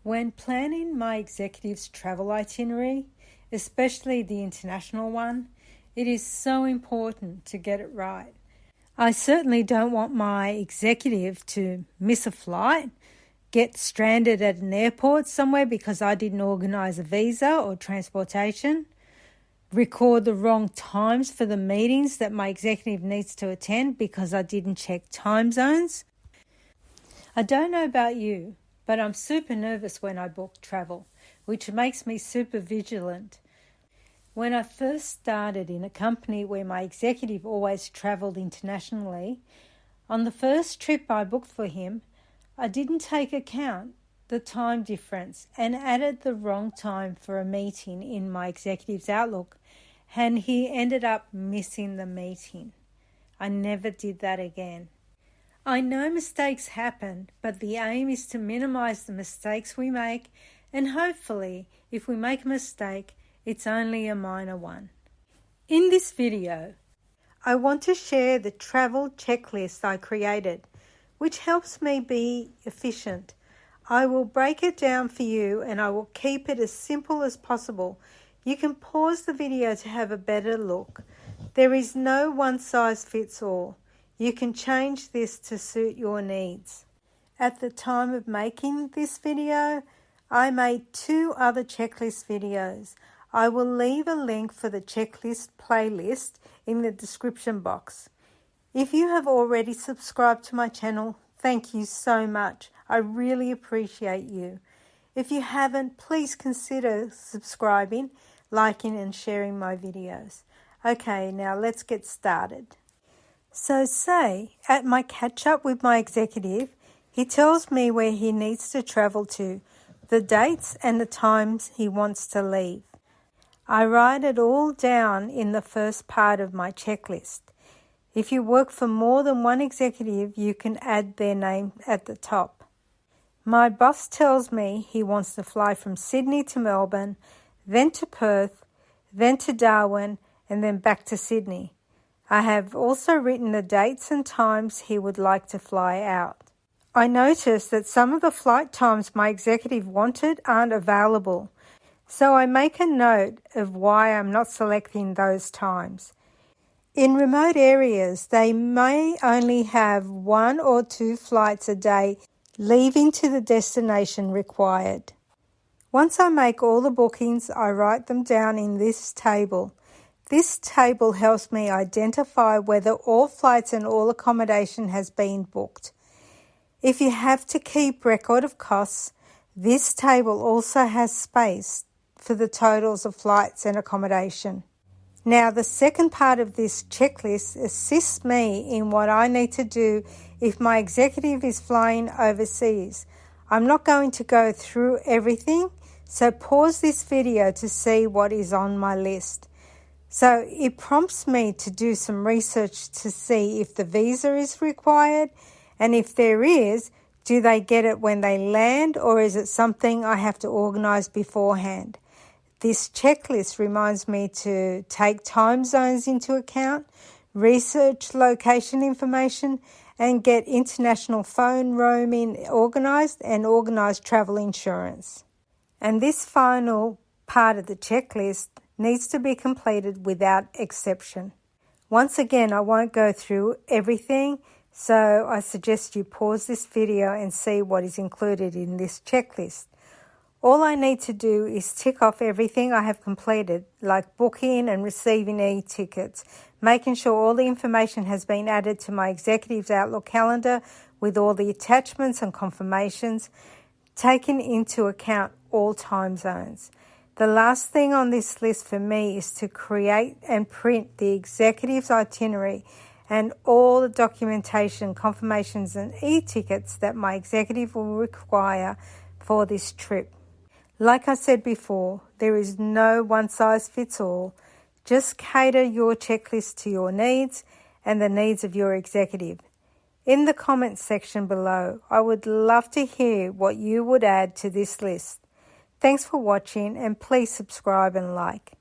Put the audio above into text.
When planning my executive's travel itinerary, especially the international one, it is so important to get it right. I certainly don't want my executive to miss a flight, get stranded at an airport somewhere because I didn't organise a visa or transportation, record the wrong times for the meetings that my executive needs to attend because I didn't check time zones. I don't know about you, but I'm super nervous when I book travel, which makes me super vigilant. When I first started in a company where my executive always travelled internationally, on the first trip I booked for him, I didn't take account the time difference and added the wrong time for a meeting in my executive's Outlook, and he ended up missing the meeting. I never did that again. I know mistakes happen, but the aim is to minimise the mistakes we make, and hopefully, if we make a mistake, it's only a minor one. In this video, I want to share the travel checklist I created, which helps me be efficient. I will break it down for you and I will keep it as simple as possible. You can pause the video to have a better look. There is no one size fits all. You can change this to suit your needs. At the time of making this video, I made 2 other checklist videos. I will leave a link for the checklist playlist in the description box. If you have already subscribed to my channel, thank you so much. I really appreciate you. If you haven't, please consider subscribing, liking and sharing my videos. Okay, now let's get started. So say, at my catch-up with my executive, he tells me where he needs to travel to, the dates and the times he wants to leave. I write it all down in the first part of my checklist. If you work for more than one executive, you can add their name at the top. My boss tells me he wants to fly from Sydney to Melbourne, then to Perth, then to Darwin, and then back to Sydney. I have also written the dates and times he would like to fly out. I noticed that some of the flight times my executive wanted aren't available, so I make a note of why I'm not selecting those times. In remote areas, they may only have 1 or 2 flights a day leaving to the destination required. Once I make all the bookings, I write them down in this table. This table helps me identify whether all flights and all accommodation has been booked. If you have to keep record of costs, this table also has space for the totals of flights and accommodation. Now, the second part of this checklist assists me in what I need to do if my executive is flying overseas. I'm not going to go through everything, so pause this video to see what is on my list. So it prompts me to do some research to see if the visa is required, and if there is, do they get it when they land, or is it something I have to organise beforehand? This checklist reminds me to take time zones into account, research location information, and get international phone roaming organised and organise travel insurance. And this final part of the checklist needs to be completed without exception. Once again, I won't go through everything, so I suggest you pause this video and see what is included in this checklist. All I need to do is tick off everything I have completed, like booking and receiving e-tickets, making sure all the information has been added to my executive's Outlook calendar with all the attachments and confirmations, taking into account all time zones. The last thing on this list for me is to create and print the executive's itinerary and all the documentation, confirmations and e-tickets that my executive will require for this trip. Like I said before, there is no one size fits all. Just cater your checklist to your needs and the needs of your executive. In the comments section below, I would love to hear what you would add to this list. Thanks for watching and please subscribe and like.